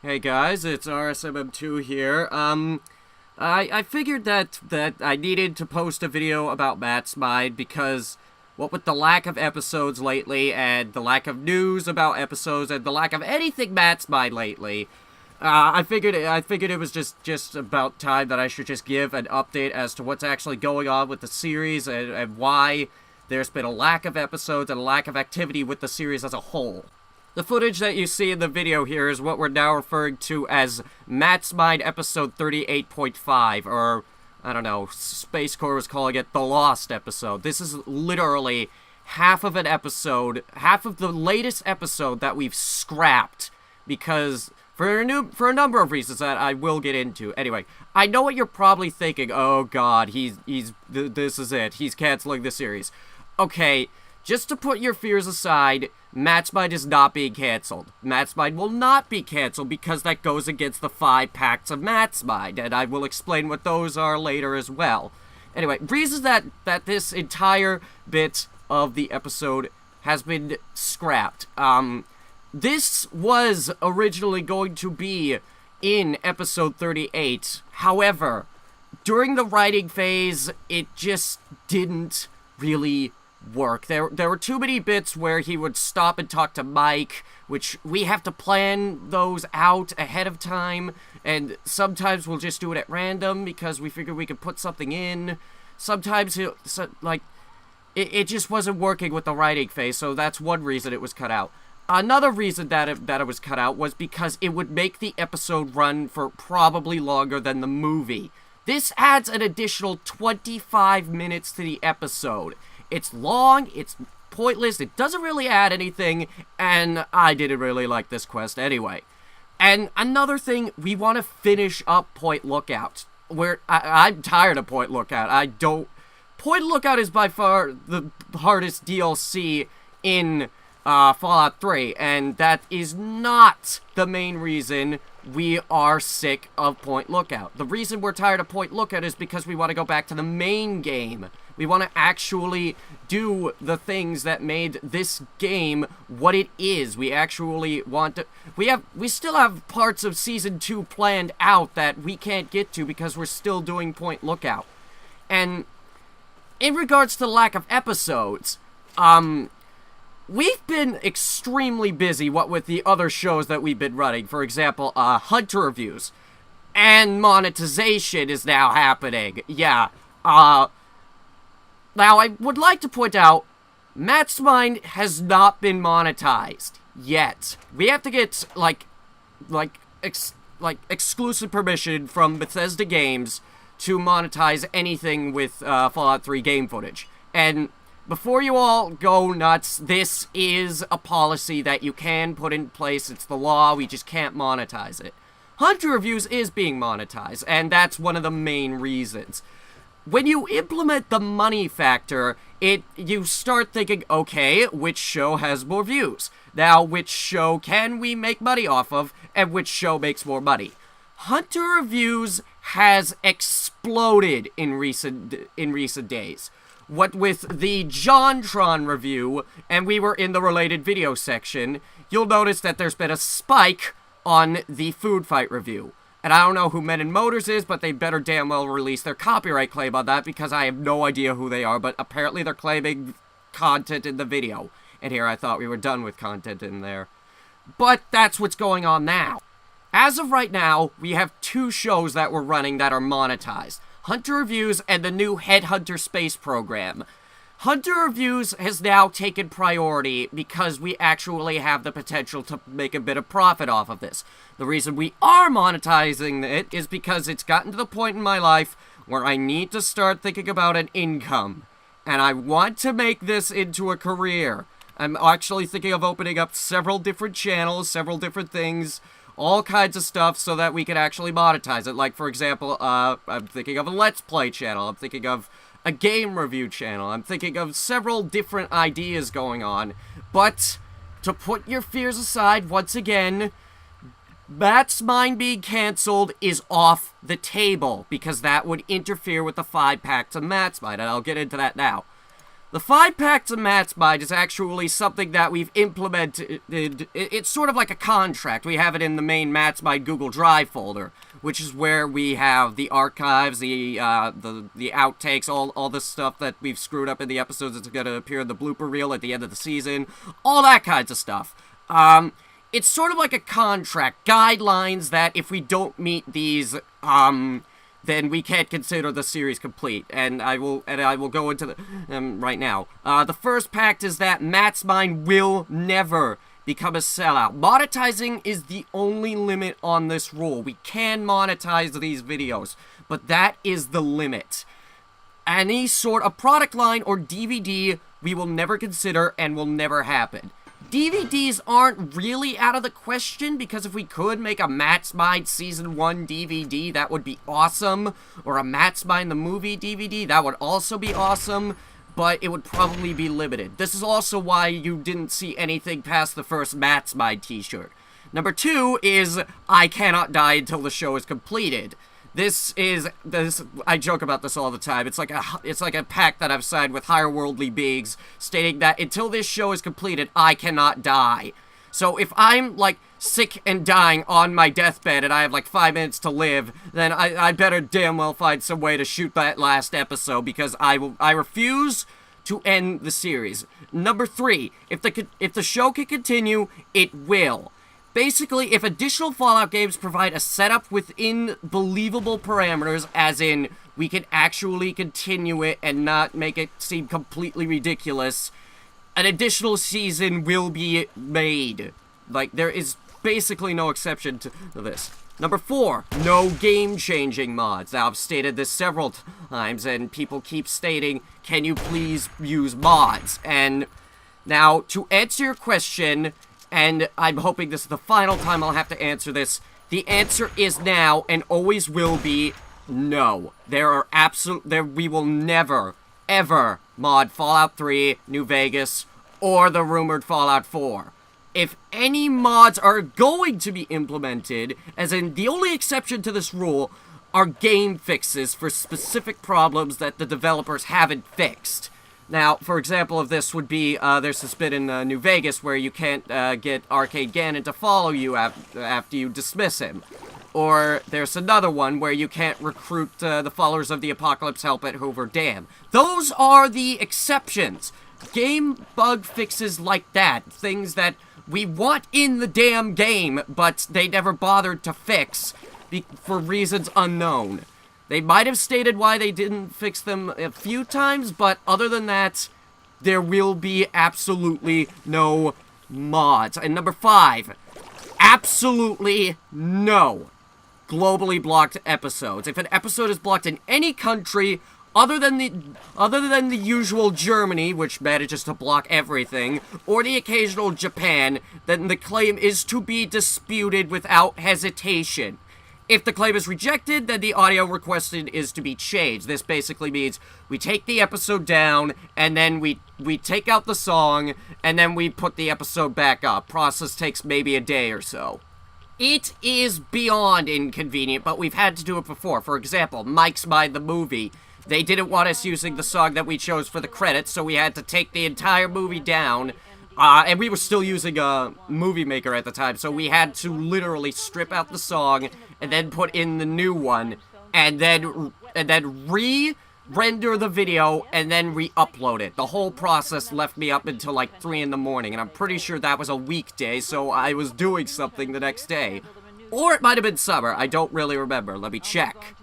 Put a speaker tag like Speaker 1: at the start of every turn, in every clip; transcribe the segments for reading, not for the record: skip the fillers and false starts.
Speaker 1: Hey guys, it's RSMM2 here. I figured that I needed to post a video about Matt's Mind because, what with the lack of episodes lately, and the lack of news about episodes, and the lack of anything Matt's Mind lately, I figured it was just about time that I should just give an update as to what's actually going on with the series and why there's been a lack of episodes and a lack of activity with the series as a whole. The footage that you see in the video here is what we're now referring to as Matt's Mind episode 38.5, or, I don't know, Space Corps was calling it the Lost episode. This is literally half of an episode, half of the latest episode that we've scrapped, because, for a number of reasons that I will get into. Anyway, I know what you're probably thinking, oh god, this is it, he's canceling the series. Okay, just to put your fears aside, Matt's Mind is not being canceled. Matt's Mind will not be canceled because that goes against the 5 pacts of Matt's Mind, and I will explain what those are later as well. Anyway, reasons that this entire bit of the episode has been scrapped. This was originally going to be in episode 38. However, during the writing phase, it just didn't really work. There were too many bits where he would stop and talk to Mike, which we have to plan those out ahead of time, and sometimes we'll just do it at random because we figure we could put something in. Sometimes it just wasn't working with the writing phase, so that's one reason it was cut out. Another reason that it was cut out was because it would make the episode run for probably longer than the movie. This adds an additional 25 minutes to the episode. It's long, it's pointless, it doesn't really add anything, and I didn't really like this quest anyway. And another thing, we want to finish up Point Lookout. I'm tired of Point Lookout. Point Lookout is by far the hardest DLC in Fallout 3, and that is not the main reason we are sick of Point Lookout. The reason we're tired of Point Lookout is because we want to go back to the main game. We want to actually do the things that made this game what it is. We actually want to... We still have parts of Season 2 planned out that we can't get to because we're still doing Point Lookout. And in regards to lack of episodes, we've been extremely busy, what with the other shows that we've been running. For example, Hunter Reviews. And Monetization is now happening. Yeah, now, I would like to point out, Matt's Mind has not been monetized yet. We have to get, exclusive permission from Bethesda Games to monetize anything with Fallout 3 game footage. And before you all go nuts, this is a policy that you can put in place. It's the law, we just can't monetize it. Hunter Reviews is being monetized, and that's one of the main reasons. When you implement the money factor, you start thinking, okay, which show has more views? Now, which show can we make money off of, and which show makes more money? Hunter Reviews has exploded in recent days. What with the JonTron review, and we were in the related video section, you'll notice that there's been a spike on the Food Fight review. And I don't know who Men and Motors is, but they better damn well release their copyright claim on that because I have no idea who they are, but apparently they're claiming content in the video. And here I thought we were done with content in there. But that's what's going on now. As of right now, we have 2 shows that we're running that are monetized. Hunter Reviews and the new Headhunter Space program. Hunter Reviews has now taken priority because we actually have the potential to make a bit of profit off of this. The reason we are monetizing it is because it's gotten to the point in my life where I need to start thinking about an income. And I want to make this into a career. I'm actually thinking of opening up several different channels, several different things, all kinds of stuff so that we can actually monetize it. Like, for example, I'm thinking of a Let's Play channel. I'm thinking of a game review channel. I'm thinking of several different ideas going on. But, to put your fears aside, once again, Matt's Mind being cancelled is off the table, because that would interfere with the 5 packs of Matt's Mind, and I'll get into that now. The 5 packs of Matt's Mind is actually something that we've implemented. It's sort of like a contract. We have it in the main Matt's Mind Google Drive folder, which is where we have the archives, the outtakes, all the stuff that we've screwed up in the episodes that's going to appear in the blooper reel at the end of the season, all that kinds of stuff. It's sort of like a contract, guidelines that if we don't meet these, then we can't consider the series complete, and I will go into them right now. The first pact is that Matt's Mind will never become a sellout. Monetizing is the only limit on this rule. We can monetize these videos, but that is the limit. Any sort of product line or DVD we will never consider and will never happen. DVDs aren't really out of the question, because if we could make a Matt's Mind Season 1 DVD, that would be awesome. Or a Matt's Mind the Movie DVD, that would also be awesome. But it would probably be limited. This is also why you didn't see anything past the first Matt's Mind t-shirt. Number 2 is, I cannot die until the show is completed. This, I joke about this all the time. It's like a pact that I've signed with higher worldly beings, stating that until this show is completed, I cannot die. So if I'm, like, sick and dying on my deathbed and I have, like, 5 minutes to live, then I better damn well find some way to shoot that last episode, because I refuse to end the series. Number 3, if the show can continue, it will. Basically, if additional Fallout games provide a setup within believable parameters, as in, we can actually continue it and not make it seem completely ridiculous, an additional season will be made. Like, there is basically no exception to this. Number 4, no game-changing mods. Now, I've stated this several times, and people keep stating, can you please use mods? And now, to answer your question, and I'm hoping this is the final time I'll have to answer this, the answer is now, and always will be, no. We will never, ever mod Fallout 3, New Vegas, or the rumored Fallout 4. If any mods are going to be implemented, as in the only exception to this rule, are game fixes for specific problems that the developers haven't fixed. Now, for example of this would be, there's this bit in New Vegas where you can't get Arcade Gannon to follow you after you dismiss him. Or there's another one where you can't recruit the followers of the Apocalypse help at Hoover Dam. Those are the exceptions. Game bug fixes like that, things that we want in the damn game, but they never bothered to fix for reasons unknown. They might have stated why they didn't fix them a few times, but other than that, there will be absolutely no mods. And number 5, absolutely no globally blocked episodes. If an episode is blocked in any country other than the usual Germany, which manages to block everything, or the occasional Japan, then the claim is to be disputed without hesitation. If the claim is rejected, then the audio requested is to be changed. This basically means we take the episode down, and then we take out the song, and then we put the episode back up. Process takes maybe a day or so. It is beyond inconvenient, but we've had to do it before. For example, Mike's Mind the Movie. They didn't want us using the song that we chose for the credits, so we had to take the entire movie down. And we were still using a Movie Maker at the time, so we had to literally strip out the song and then put in the new one, and then re-render the video and then re-upload it. The whole process left me up until like 3 in the morning, and I'm pretty sure that was a weekday, so I was doing something the next day. Or it might have been summer, I don't really remember. Let me check.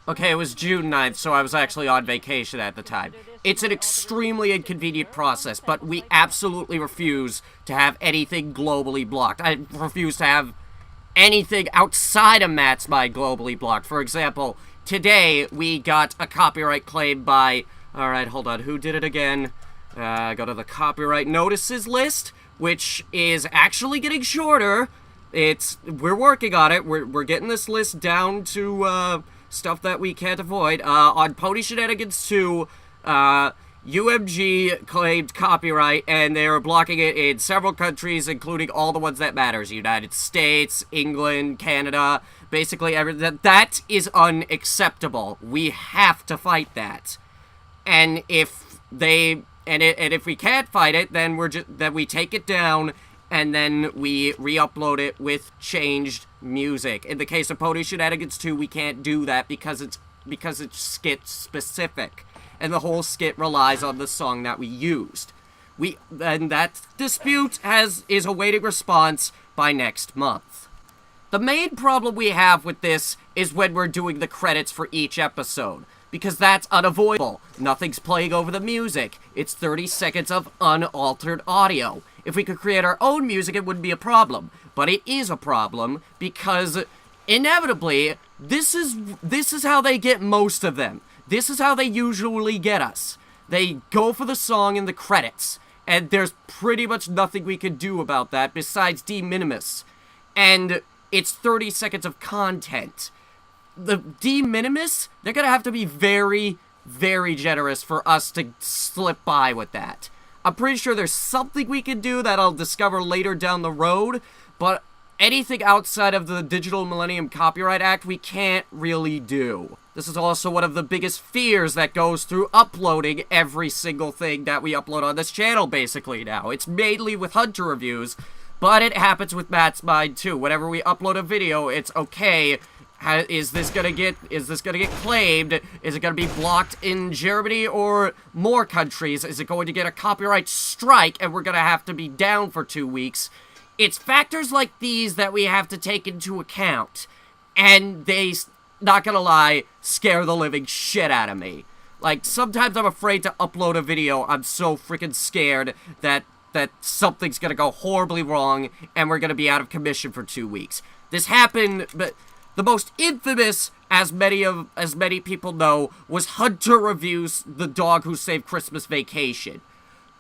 Speaker 1: Okay, it was June 9th, so I was actually on vacation at the time. It's an extremely inconvenient process, but we absolutely refuse to have anything globally blocked. I refuse to have anything outside of Matt's Mind globally blocked. For example, today we got a copyright claim by... Alright, hold on, who did it again? Go to the copyright notices list, which is actually getting shorter. We're working on it. We're getting this list down to, stuff that we can't avoid. On Pony Shenanigans 2, UMG claimed copyright, and they were blocking it in several countries, including all the ones that matters. United States, England, Canada, basically everything. That is unacceptable. We have to fight that. And if they and if we can't fight it, then we take it down, and then we re-upload it with changed music. In the case of Pony Shenanigans 2, we can't do that because it's skit specific, and the whole skit relies on the song that we used. And that dispute is awaiting response by next month. The main problem we have with this is when we're doing the credits for each episode, because that's unavoidable. Nothing's playing over the music. It's 30 seconds of unaltered audio. If we could create our own music, it wouldn't be a problem. But it is a problem, because inevitably, this is how they get most of them. This is how they usually get us. They go for the song in the credits, and there's pretty much nothing we can do about that besides de minimis. And it's 30 seconds of content. The de minimis, they're gonna have to be very, very generous for us to slip by with that. I'm pretty sure there's something we can do that I'll discover later down the road, but anything outside of the Digital Millennium Copyright Act, we can't really do. This is also one of the biggest fears that goes through uploading every single thing that we upload on this channel, basically, now. It's mainly with Hunter reviews, but it happens with Matt's Mind, too. Whenever we upload a video, it's okay. Is this gonna get claimed? Is it gonna be blocked in Germany or more countries? Is it going to get a copyright strike and we're gonna have to be down for 2 weeks? It's factors like these that we have to take into account, and they, not gonna lie, scare the living shit out of me. Like, sometimes I'm afraid to upload a video. I'm so freaking scared that something's gonna go horribly wrong and we're gonna be out of commission for 2 weeks. This happened, but the most infamous, as many people know, was Hunter Reviews' The Dog Who Saved Christmas Vacation.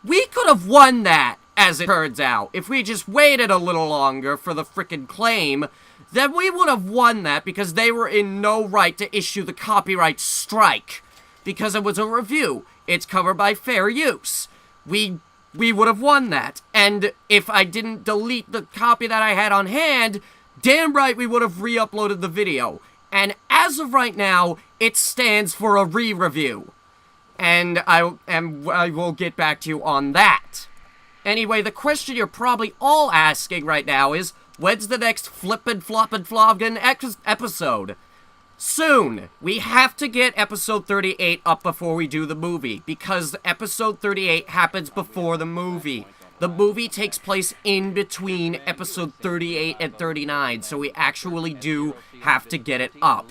Speaker 1: We could have won that, as it turns out. If we just waited a little longer for the frickin' claim, then we would have won that because they were in no right to issue the copyright strike. Because it was a review. It's covered by fair use. We would have won that. And if I didn't delete the copy that I had on hand, damn right we would have re-uploaded the video. And as of right now, it stands for a re-review. And I will get back to you on that. Anyway, the question you're probably all asking right now is, when's the next Flippin' Floppin' Flobgan episode? Soon. We have to get episode 38 up before we do the movie, because episode 38 happens before the movie. The movie takes place in between episode 38 and 39, so we actually do have to get it up.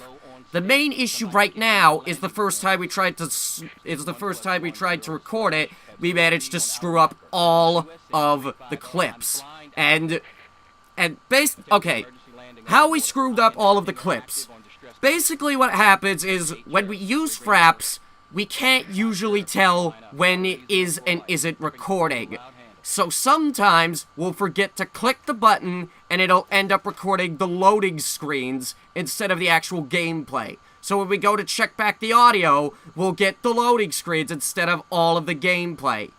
Speaker 1: The main issue right now is the first time we tried to record it, we managed to screw up all of the clips. Okay, how we screwed up all of the clips. Basically what happens is, when we use fraps, we can't usually tell when it is and isn't recording. So sometimes we'll forget to click the button and it'll end up recording the loading screens instead of the actual gameplay. So when we go to check back the audio, we'll get the loading screens instead of all of the gameplay.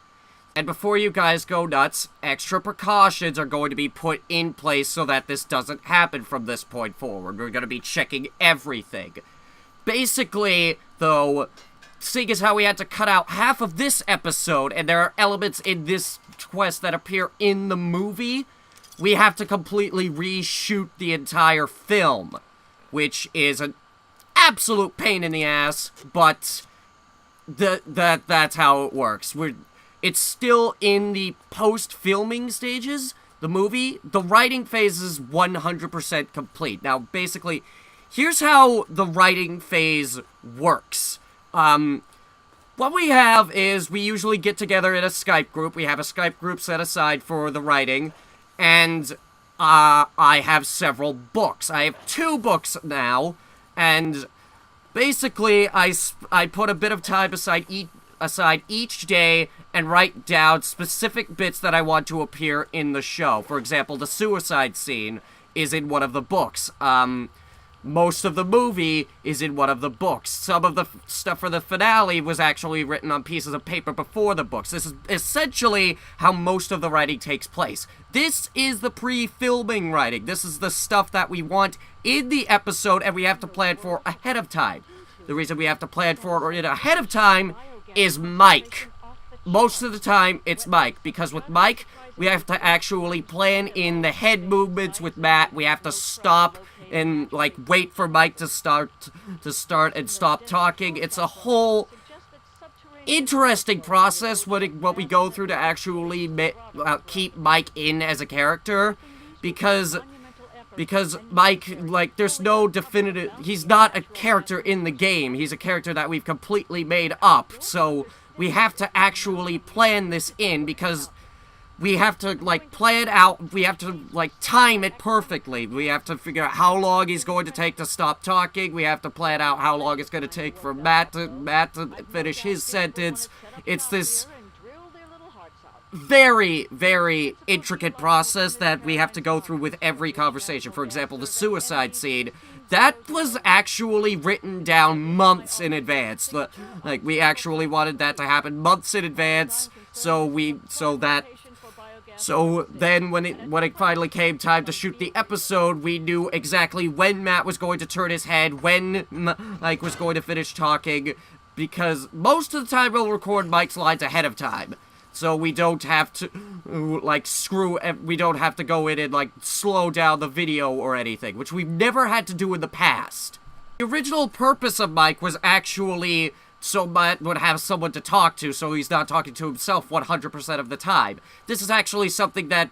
Speaker 1: And before you guys go nuts, extra precautions are going to be put in place so that this doesn't happen from this point forward. We're going to be checking everything. Basically, though, seeing as how we had to cut out half of this episode, and there are elements in this quest that appear in the movie, we have to completely reshoot the entire film, which is an absolute pain in the ass, but that's how it works. It's still in the post-filming stages. The movie, the writing phase is 100% complete. Now, basically, here's how the writing phase works. What we have is, we usually get together in a Skype group. We have a Skype group set aside for the writing, and I have several books. I have 2 books now, and basically, I put a bit of time aside each day and write down specific bits that I want to appear in the show. For example, the suicide scene is in one of the books. Most of the movie is in one of the books. Some of the stuff for the finale was actually written on pieces of paper before the books. This is essentially how most of the writing takes place. This is the pre-filming writing. This is the stuff that we want in the episode and we have to plan for ahead of time. The reason we have to plan for it ahead of time is Mike. most of the time, it's Mike, because with Mike, we have to actually plan in the head movements. With Matt, we have to stop and, like, wait for Mike to start and stop talking. It's a whole interesting process what we go through to actually keep Mike in as a character, because Mike, like, there's no definitive, he's not a character in the game, he's a character that we've completely made up, so we have to actually plan this in, because we have to, like, plan out, we have to, like, time it perfectly. We have to figure out how long he's going to take to stop talking. We have to plan out how long it's going to take for Matt to finish his sentence. It's this very, very intricate process that we have to go through with every conversation. For example, the suicide scene, that was actually written down months in advance. Like, we actually wanted that to happen months in advance, so then when it finally came time to shoot the episode, we knew exactly when Matt was going to turn his head, when Mike was going to finish talking, because most of the time we'll record Mike's lines ahead of time. So we don't have to, like, we don't have to go in and, like, slow down the video or anything, which we've never had to do in the past. The original purpose of Mike was actually so Matt would have someone to talk to, so he's not talking to himself 100% of the time. This is actually something that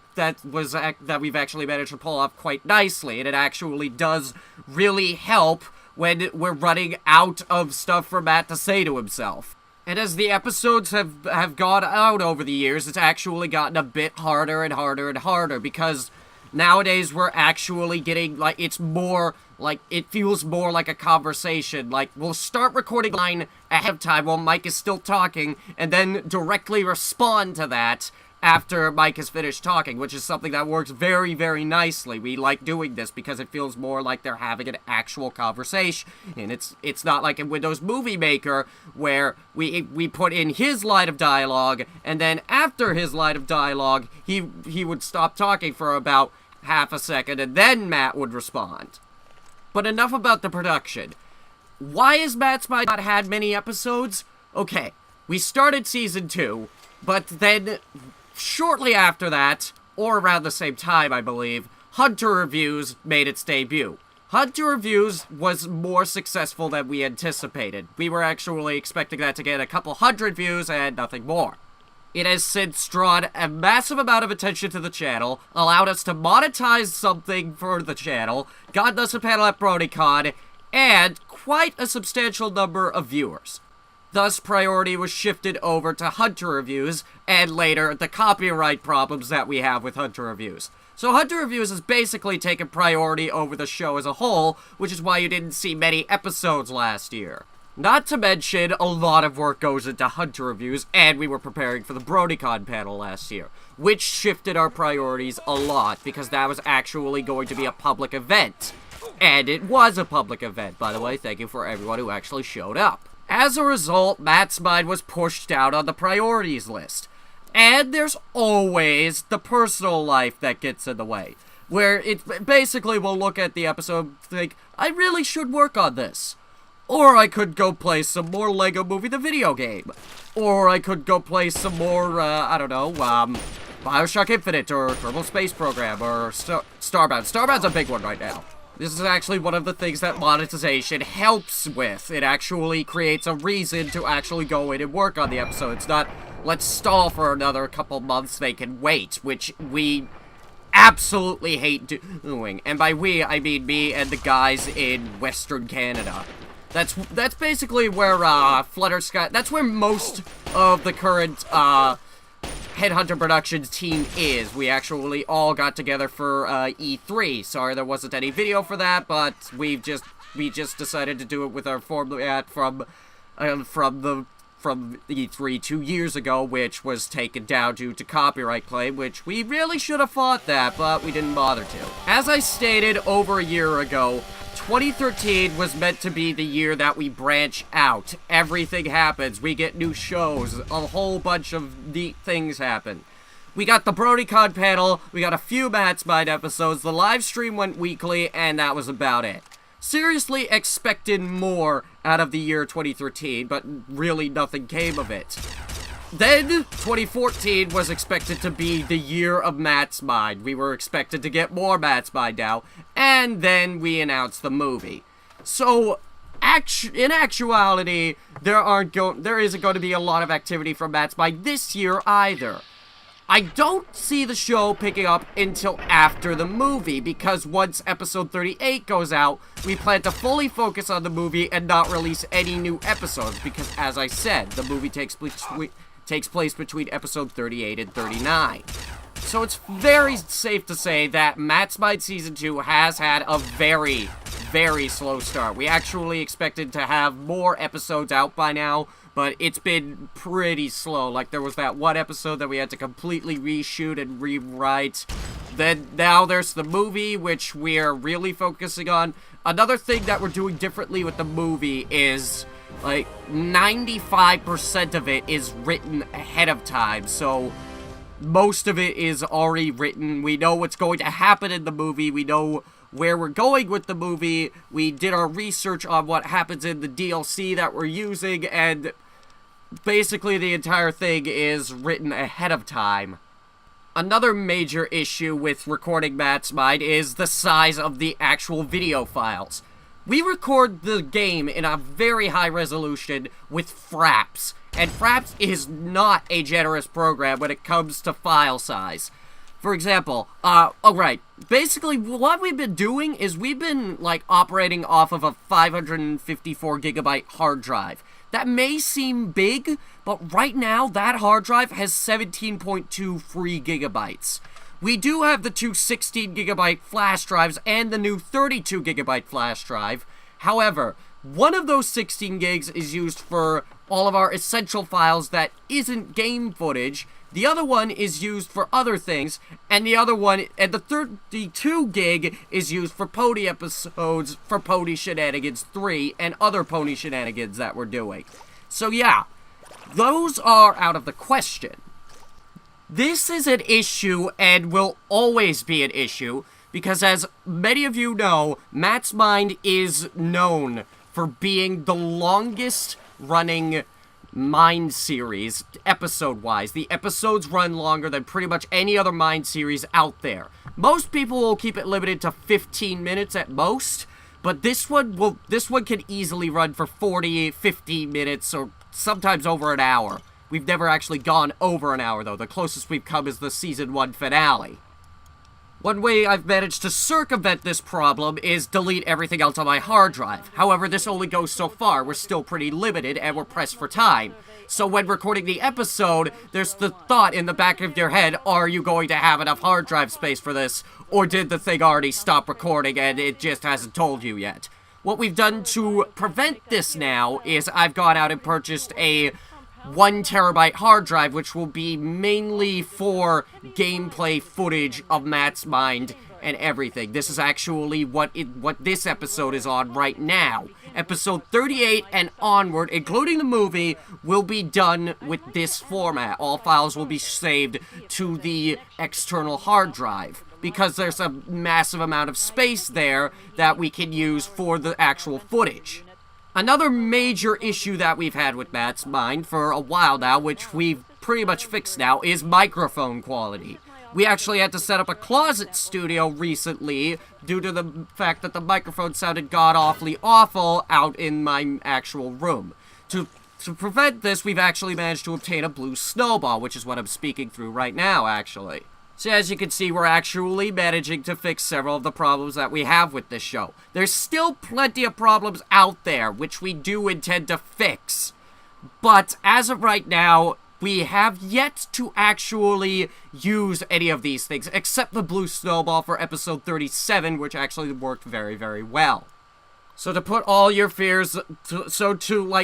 Speaker 1: we've actually managed to pull off quite nicely, and it actually does really help when we're running out of stuff for Matt to say to himself. And as the episodes have gone out over the years, it's actually gotten a bit harder and harder and harder, because nowadays we're actually getting, like, it's more, like, it feels more like a conversation. Like, we'll start recording a line ahead of time while Mike is still talking, and then directly respond to that after Mike has finished talking, which is something that works very, very nicely. We like doing this because it feels more like they're having an actual conversation. And it's not like in Windows Movie Maker, where we put in his line of dialogue, and then after his line of dialogue, he would stop talking for about half a second, and then Matt would respond. But enough about the production. Why has Matt's Mind not had many episodes? Okay, we started Season 2, but then shortly after that, or around the same time, I believe, Hunter Reviews made its debut. Hunter Reviews was more successful than we anticipated. We were actually expecting that to get a couple hundred views and nothing more. It has since drawn a massive amount of attention to the channel, allowed us to monetize something for the channel, gotten us a panel at BronyCon, and quite a substantial number of viewers. Thus, priority was shifted over to Hunter Reviews, and later, the copyright problems that we have with Hunter Reviews. So Hunter Reviews has basically taken priority over the show as a whole, which is why you didn't see many episodes last year. Not to mention, a lot of work goes into Hunter Reviews, and we were preparing for the BronyCon panel last year, which shifted our priorities a lot, because that was actually going to be a public event. And it was a public event, by the way. Thank you for everyone who actually showed up. As a result, Matt's Mind was pushed down on the priorities list. And there's always the personal life that gets in the way, where it basically will look at the episode and think, I really should work on this. Or I could go play some more Lego Movie the video game. Or I could go play some more, I don't know, Bioshock Infinite, or Kerbal Space Program, or Starbound. Starbound's a big one right now. This is actually one of the things that monetization helps with. It actually creates a reason to actually go in and work on the episode. It's not, let's stall for another couple months, they can wait, which we absolutely hate doing. And by we, I mean me and the guys in Western Canada. That's basically where, Flutter Sky, that's where most of the current, Headhunter Productions team is. We actually all got together for, E3. Sorry there wasn't any video for that, but we just decided to do it with our format from E3 2 years ago, which was taken down due to copyright claim, which we really should have fought that, but we didn't bother to. As I stated over a year ago, 2013 was meant to be the year that we branch out. Everything happens. We get new shows. A whole bunch of neat things happen. We got the BronyCon panel. We got a few Matt's Mind episodes. The live stream went weekly, and that was about it. Seriously expected more out of the year 2013, but really nothing came of it. then 2014 was expected to be the year of Matt's Mind. We were expected to get more Matt's Mind now, and then we announced the movie. So, in actuality, there isn't going to be a lot of activity from Matt's Mind this year either. I don't see the show picking up until after the movie, because once episode 38 goes out, we plan to fully focus on the movie and not release any new episodes, because as I said, the movie takes place between episode 38 and 39. So it's very safe to say that Matt's Mind Season 2 has had a very, very slow start. We actually expected to have more episodes out by now, but it's been pretty slow. Like, there was that one episode that we had to completely reshoot and rewrite. Then, now there's the movie, which we're really focusing on. Another thing that we're doing differently with the movie is, like, 95% of it is written ahead of time, so most of it is already written. We know what's going to happen in the movie. We know where we're going with the movie. We did our research on what happens in the DLC that we're using, and basically the entire thing is written ahead of time. Another major issue with recording Matt's Mind is the size of the actual video files. We record the game in a very high resolution with Fraps, and Fraps is not a generous program when it comes to file size. For example, basically what we've been doing is we've been, like, operating off of a 554 gigabyte hard drive. That may seem big, but right now that hard drive has 17.2 free gigabytes. We do have the two 16 gigabyte flash drives and the new 32 gigabyte flash drive. However, one of those 16 gigs is used for all of our essential files that isn't game footage. The other one is used for other things, and the 32 gig is used for Pony episodes, for Pony Shenanigans 3, and other Pony Shenanigans that we're doing. So yeah, those are out of the question. This is an issue, and will always be an issue, because as many of you know, Matt's Mind is known for being the longest running Mind series, episode-wise. The episodes run longer than pretty much any other Mind series out there. Most people will keep it limited to 15 minutes at most, but this one can easily run for 40, 50 minutes, or sometimes over an hour. We've never actually gone over an hour, though. The closest we've come is the Season 1 finale. One way I've managed to circumvent this problem is delete everything else on my hard drive. However, this only goes so far. We're still pretty limited, and we're pressed for time. So when recording the episode, there's the thought in the back of your head, are you going to have enough hard drive space for this? Or did the thing already stop recording and it just hasn't told you yet? What we've done to prevent this now is I've gone out and purchased a 1 terabyte hard drive, which will be mainly for gameplay footage of Matt's Mind and everything. This is actually what this episode is on right now. Episode 38 and onward, including the movie, will be done with this format. All files will be saved to the external hard drive, because there's a massive amount of space there that we can use for the actual footage. Another major issue that we've had with Matt's Mind for a while now, which we've pretty much fixed now, is microphone quality. We actually had to set up a closet studio recently due to the fact that the microphone sounded god-awfully awful out in my actual room. To prevent this, we've actually managed to obtain a blue snowball, which is what I'm speaking through right now, actually. So as you can see, we're actually managing to fix several of the problems that we have with this show. There's still plenty of problems out there, which we do intend to fix. But as of right now, we have yet to actually use any of these things, except the blue snowball for episode 37, which actually worked very, very well. So to put all your fears, to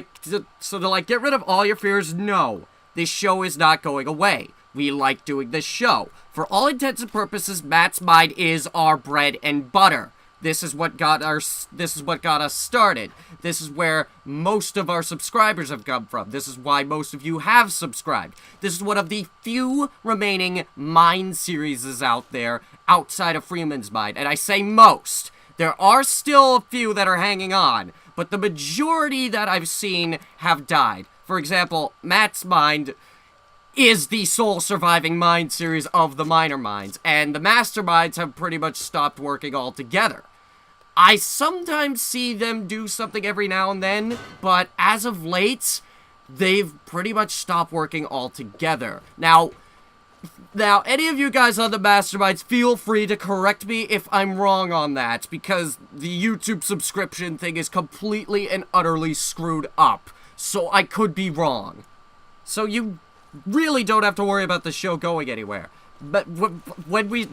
Speaker 1: get rid of all your fears, no, this show is not going away. We like doing this show. For all intents and purposes, Matt's Mind is our bread and butter. This is what got us started. This is where most of our subscribers have come from. This is why most of you have subscribed. This is one of the few remaining Mind series out there outside of Freeman's Mind. And I say most. There are still a few that are hanging on, but the majority that I've seen have died. For example, Matt's Mind is the sole surviving mind series of the minor minds, and the masterminds have pretty much stopped working altogether. I sometimes see them do something every now and then, but as of late, they've pretty much stopped working altogether. Now, any of you guys on the masterminds, feel free to correct me if I'm wrong on that, because the YouTube subscription thing is completely and utterly screwed up, so I could be wrong. So you really don't have to worry about the show going anywhere. But when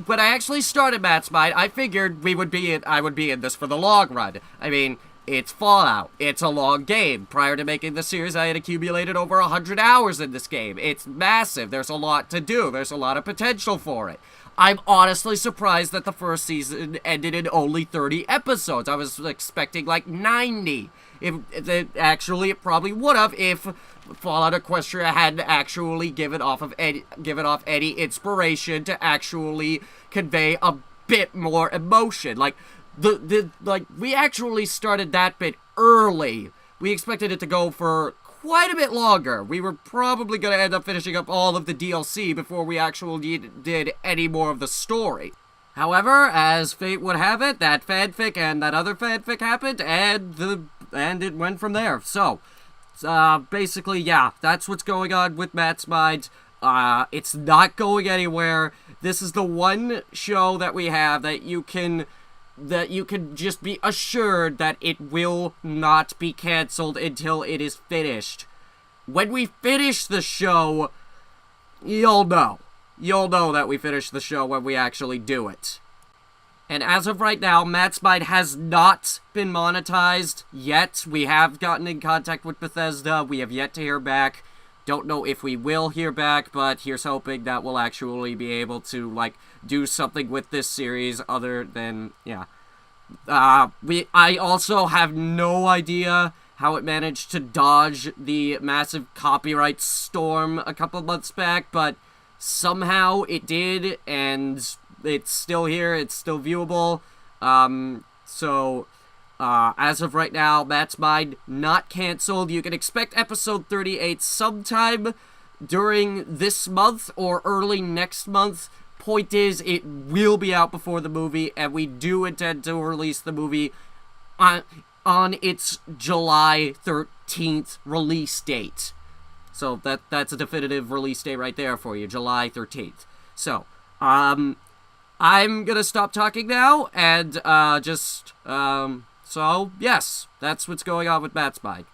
Speaker 1: I actually started Matt's Mind, I figured I would be in this for the long run. I mean, it's Fallout. It's a long game. Prior to making the series, I had accumulated over 100 hours in this game. It's massive. There's a lot to do. There's a lot of potential for it. I'm honestly surprised that the first season ended in only 30 episodes. I was expecting like 90. It probably would have if Fallout Equestria hadn't actually given off any inspiration to actually convey a bit more emotion. Like we actually started that bit early. We expected it to go for quite a bit longer. We were probably going to end up finishing up all of the DLC before we actually did any more of the story. However, as fate would have it, that fanfic and that other fanfic happened, and it went from there. So, basically, yeah, that's what's going on with Matt's Mind. It's not going anywhere. This is the one show that we have that you can just be assured that it will not be canceled until it is finished. When we finish the show, you'll know. You'll know that we finished the show when we actually do it. And as of right now, Matt's Mind has not been monetized yet. We have gotten in contact with Bethesda. We have yet to hear back. Don't know if we will hear back, but here's hoping that we'll actually be able to, like, do something with this series other than, yeah. I also have no idea how it managed to dodge the massive copyright storm a couple months back, but somehow it did, and it's still here, it's still viewable. As of right now, Matt's Mind not canceled. You can expect episode 38 sometime during this month or early next month. Point is, it will be out before the movie, and we do intend to release the movie on its July 13th release date. So that's a definitive release date right there for you, July 13th. So, I'm gonna stop talking now, and so, yes, that's what's going on with Matt's Mind.